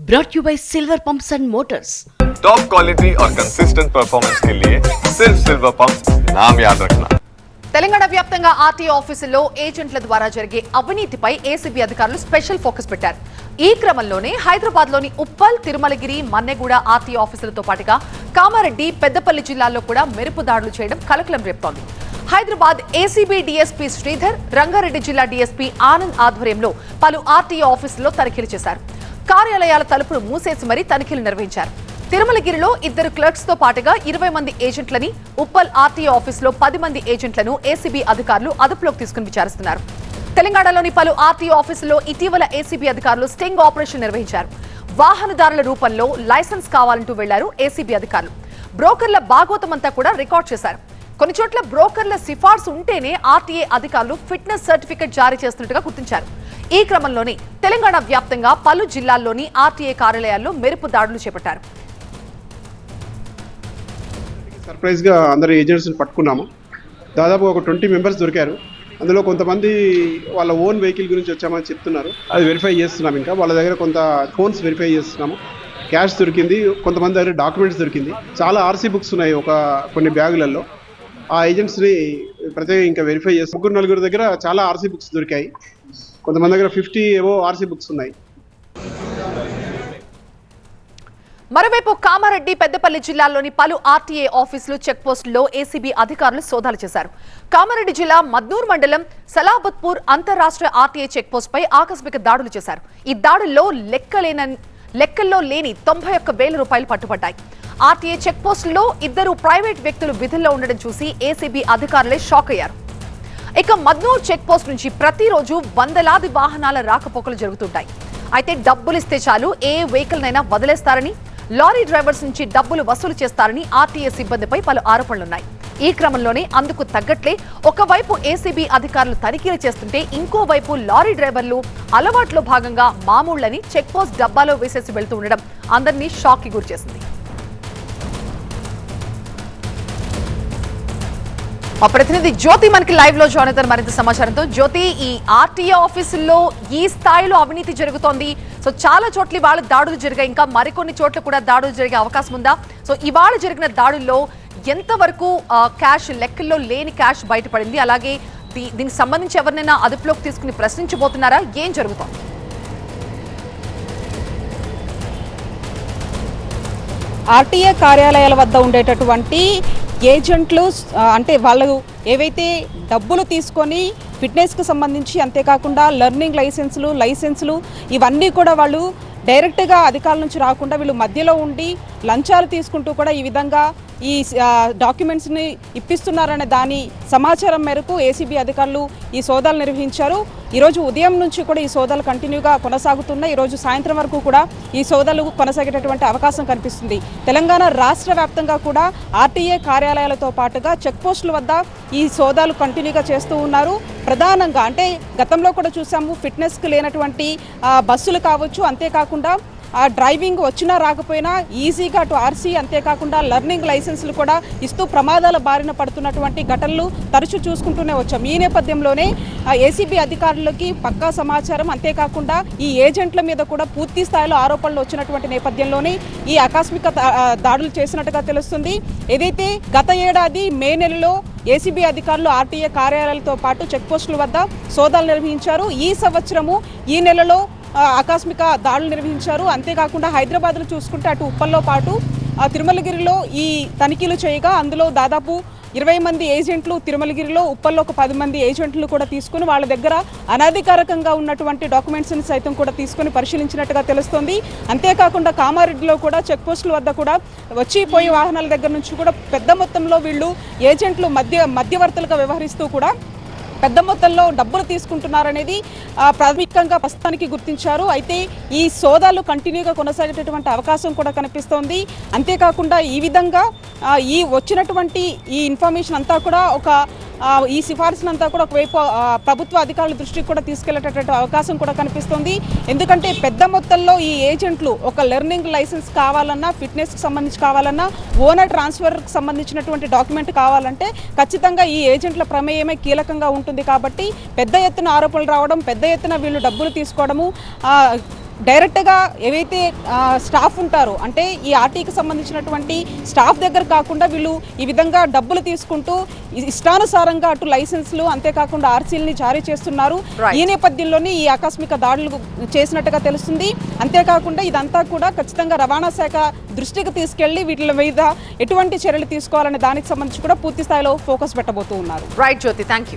brought you by Silver Pumps and Motors. Top quality और consistent performance के लिए सिर्फ सिल्वर पंप्स नाम याद रखना. తెలంగాణ వ్యాప్తంగా ఆర్టీఓ ఆఫీసుల్లో ఏజెంట్ల ద్వారా జరిగే అవినీతిపై ఏసీబీ అధికారులు స్పెషల్ ఫోకస్ పెట్టారు. ఈ క్రమంలోనే హైదరాబాద్లోని ఉప్పల్, తిరుమలగిరి, మన్నెగూడ ఆర్టీఓ ఆఫీసులతో పాటుగా కామారెడ్డి, పెద్దపల్లి జిల్లాల్లో కూడా మెరుపు దాడులు చేయడం కలకలం రేపుతోంది. హైదరాబాద్ ఏసీబీ డీఎస్పీ శ్రీధర్, రంగారెడ్డి జిల్లా డీఎస్పీ ఆనంద్ ఆధ్వర్యంలో పలు ఆర్టీఓ ఆఫీసుల్లో తనిఖీలు చేశారు. కార్యాలయాల తలుపులు మూసేసి మరీ తనిఖీలు నిర్వహించారు. తిరుమలగిరిలో 2 క్లర్క్స్ తో పాటుగా 20 మంది ఏజెంట్లని, ఉప్పల్ ఆర్టీఓ ఆఫీసులో 10 మంది ఏజెంట్లను ఏసీబీ అధికారులు అదుపులోకి తీసుకుని విచారిస్తున్నారు. తెలంగాణలోని పలు ఆర్టీఓ ఆఫీసుల్లో ఇటీవల ఏసీబీ అధికారులు స్టింగ్ ఆపరేషన్ నిర్వహించారు. వాహనదారుల రూపంలో లైసెన్స్ కావాలంటూ వెళ్లారు ఏసీబీ అధికారులు. బ్రోకర్ల భాగోతమంతా కూడా రికార్డ్ చేశారు. కొన్ని చోట్ల బ్రోకర్ల సిఫార్సు ఉంటేనే ఆర్టీఏ అధికారులు ఫిట్నెస్ సర్టిఫికెట్ జారీ చేస్తున్నట్టుగా గుర్తించారు. ఈ క్రమంలోనే తెలంగాణ వ్యాప్తంగా పలు జిల్లాల్లోని ఆర్టీఏ కార్యాలయాల్లో మెరుపు దాడులు చేపట్టారు. సర్ప్రైజ్ గా అందరు ఏజెంట్స్ పట్టుకున్నాము. దాదాపు ఒక 20 మెంబర్స్ దొరికారు. అందులో కొంతమంది వాళ్ళ ఓన్ వెహికల్ గురించి వచ్చామని చెప్తున్నారు. అది వెరిఫై చేస్తున్నాం. ఇంకా వాళ్ళ దగ్గర కొంత ఫోన్స్ వెరిఫై చేస్తున్నాము. క్యాష్ దొరికింది, కొంతమంది దగ్గర డాక్యుమెంట్స్ దొరికింది. చాలా ఆర్సీ బుక్స్ ఉన్నాయి కొన్ని బ్యాగులలో. ఆ ఏజెంట్స్ని ప్రత్యేకంగా ఇంకా వెరిఫై చేస్తాం. 3-4 దగ్గర చాలా ఆర్సీ బుక్స్ దొరికాయి. కొంతమంది దగ్గర 50 ఏవో ఆర్సీ బుక్స్ ఉన్నాయి. మరోవైపు కామారెడ్డి, పెద్దపల్లి జిల్లాల్లోని పలు ఆర్టీఏ ఆఫీసులు, చెక్ పోస్టుల్లో ఏసీబీ అధికారులు సోదాలు చేశారు. కామారెడ్డి జిల్లా మద్నూర్ మండలం సలాబత్పూర్ అంతర్రాష్ట్ర ఆర్టీఏ చెక్ పోస్ట్ పై ఆకస్మిక దాడులు చేశారు. ఈ దాడుల్లో లెక్కల్లో లేని 91,000 రూపాయలు పట్టుబడ్డాయి. ఆర్టీఏ చెక్ పోస్టుల్లో 2 ప్రైవేట్ వ్యక్తులు విధుల్లో ఉండడం చూసి ఏసీబీ అధికారులే షాక్ అయ్యారు. ఇక మద్నూర్ చెక్ పోస్ట్ నుంచి ప్రతిరోజు వందలాది వాహనాల రాకపోకలు జరుగుతుంటాయి. అయితే డబ్బులిస్తే చాలు ఏ వెహికల్ నైనా వదిలేస్తారని, లారీ డ్రైవర్స్ నుంచి డబ్బులు వసూలు చేస్తారని ఆర్టీఏ సిబ్బందిపై పలు ఆరోపణలున్నాయి. ఈ క్రమంలోనే అందుకు తగ్గట్లే ఒకవైపు ఏసీబీ అధికారులు తనిఖీలు చేస్తుంటే, ఇంకోవైపు లారీ డ్రైవర్లు అలవాట్లో భాగంగా మామూళ్లని చెక్ పోస్ట్ డబ్బాలో వేసేసి వెళ్తూ ఉండడం అందరినీ షాక్ కి గురిచేసింది. మా ప్రతినిధి జ్యోతి మనకి లైవ్ లో జాయిన్ అవుతారు మరింత సమాచారంతో. జ్యోతి, ఈ ఆర్టీఏ ఆఫీసుల్లో ఈ స్థాయిలో అవినీతి జరుగుతోంది. సో చాలా చోట్ల ఇవాళ దాడులు జరిగాయి, ఇంకా మరికొన్ని చోట్ల కూడా దాడులు జరిగే అవకాశం ఉందా? సో ఇవాళ జరిగిన దాడుల్లో ఎంతవరకు క్యాష్, లెక్కల్లో లేని క్యాష్ బయటపడింది? అలాగే దీనికి సంబంధించి ఎవరినైనా అదుపులోకి తీసుకుని ప్రశ్నించబోతున్నారా? ఏం జరుగుతోంది? ఆర్టీఏ కార్యాలయాల వద్ద ఉండేటటువంటి ఏజెంట్లు అంటే వాళ్ళు ఏవైతే డబ్బులు తీసుకొని ఫిట్నెస్కి సంబంధించి, అంతేకాకుండా లెర్నింగ్ లైసెన్సులు ఇవన్నీ కూడా వాళ్ళు డైరెక్ట్గా అధికారుల నుంచి రాకుండా వీళ్ళు మధ్యలో ఉండి లంచాలు తీసుకుంటూ కూడా ఈ విధంగా ఈ డాక్యుమెంట్స్ని ఇప్పిస్తున్నారనే దాని సమాచారం మేరకు ఏసీబీ అధికారులు ఈ సోదాలు నిర్వహించారు. ఈరోజు ఉదయం నుంచి కూడా ఈ సోదాలు కంటిన్యూగా కొనసాగుతున్నాయి. ఈరోజు సాయంత్రం వరకు కూడా ఈ సోదాలు కొనసాగేటటువంటి అవకాశం కనిపిస్తుంది. తెలంగాణ రాష్ట్ర వ్యాప్తంగా కూడా ఆర్టీఏ కార్యాలయాలతో పాటుగా చెక్ పోస్టుల వద్ద ఈ సోదాలు కంటిన్యూగా చేస్తూ ఉన్నారు. ప్రధానంగా అంటే గతంలో కూడా చూసాము, ఫిట్నెస్కి లేనటువంటి బస్సులు కావచ్చు, అంతేకాకుండా డ్రైవింగ్ వచ్చినా రాకపోయినా ఈజీగా అటు ఆర్సీ, అంతేకాకుండా లెర్నింగ్ లైసెన్సులు కూడా ఇస్తూ ప్రమాదాల బారిన పడుతున్నటువంటి ఘటనలు తరచూ చూసుకుంటూనే వచ్చాం. ఈ నేపథ్యంలోనే ఏసీబీ అధికారులకి పక్కా సమాచారం, అంతేకాకుండా ఈ ఏజెంట్ల మీద కూడా పూర్తి స్థాయిలో ఆరోపణలు వచ్చినటువంటి నేపథ్యంలోనే ఈ ఆకస్మిక దాడులు చేసినట్టుగా తెలుస్తుంది. ఏదైతే గత ఏడాది మే నెలలో ఏసీబీ అధికారులు ఆర్టీఏ కార్యాలయాలతో పాటు చెక్ పోస్టుల వద్ద సోదాలు నిర్వహించారు. ఈ సంవత్సరము ఈ నెలలో ఆకస్మిక దాడులు నిర్వహించారు. అంతేకాకుండా హైదరాబాద్లో చూసుకుంటే అటు ఉప్పల్లో పాటు తిరుమలగిరిలో ఈ తనిఖీలు చేయగా అందులో దాదాపు 20 మంది ఏజెంట్లు తిరుమలగిరిలో, ఉప్పల్లో ఒక 10 మంది ఏజెంట్లు కూడా తీసుకుని వాళ్ళ దగ్గర అనధికారికంగా ఉన్నటువంటి డాక్యుమెంట్స్ని సైతం కూడా తీసుకుని పరిశీలించినట్టుగా తెలుస్తోంది. అంతేకాకుండా కామారెడ్డిలో కూడా చెక్ పోస్టుల వద్ద కూడా వచ్చిపోయే వాహనాల దగ్గర నుంచి కూడా పెద్ద మొత్తంలో వీళ్ళు ఏజెంట్లు మధ్యవర్తులుగా వ్యవహరిస్తూ కూడా పెద్ద మొత్తంలో డబ్బులు తీసుకుంటున్నారనేది ప్రాథమికంగా ప్రస్తుతానికి గుర్తించారు. అయితే ఈ సోదాలు కంటిన్యూగా కొనసాగేటటువంటి అవకాశం కూడా కనిపిస్తోంది. అంతేకాకుండా ఈ విధంగా ఈ వచ్చినటువంటి ఈ ఇన్ఫర్మేషన్ అంతా కూడా ఈ సిఫార్సులంతా కూడా ఒకవైపు ప్రభుత్వ అధికారుల దృష్టికి కూడా తీసుకెళ్లేటటువంటి అవకాశం కూడా కనిపిస్తుంది. ఎందుకంటే పెద్ద మొత్తంలో ఈ ఏజెంట్లు ఒక లెర్నింగ్ లైసెన్స్ కావాలన్నా, ఫిట్నెస్కి సంబంధించి కావాలన్నా, ఓనర్ ట్రాన్స్ఫర్కి సంబంధించినటువంటి డాక్యుమెంట్ కావాలంటే ఖచ్చితంగా ఈ ఏజెంట్ల ప్రమేయమే కీలకంగా ఉంటుంది. కాబట్టి పెద్ద ఎత్తున ఆరోపణలు రావడం, పెద్ద ఎత్తున వీళ్ళు డబ్బులు తీసుకోవడము, డైరెక్ట్గా ఏవైతే స్టాఫ్ ఉంటారో అంటే ఈ ఆర్టీకి సంబంధించినటువంటి స్టాఫ్ దగ్గర కాకుండా వీళ్ళు ఈ విధంగా డబ్బులు తీసుకుంటూ ఇష్టానుసారంగా అటు లైసెన్స్లు అంతేకాకుండా ఆర్సీలని జారీ చేస్తున్నారు. ఈ నేపథ్యంలోనే ఈ ఆకస్మిక దాడులు చేసినట్టుగా తెలుస్తుంది. అంతేకాకుండా ఇదంతా కూడా ఖచ్చితంగా రవాణా శాఖ దృష్టికి తీసుకెళ్లి వీటి మీద ఎటువంటి చర్యలు తీసుకోవాలనే దానికి సంబంధించి కూడా పూర్తి స్థాయిలో ఫోకస్ పెట్టబోతూ ఉన్నారు. Right Jyoti, thank you.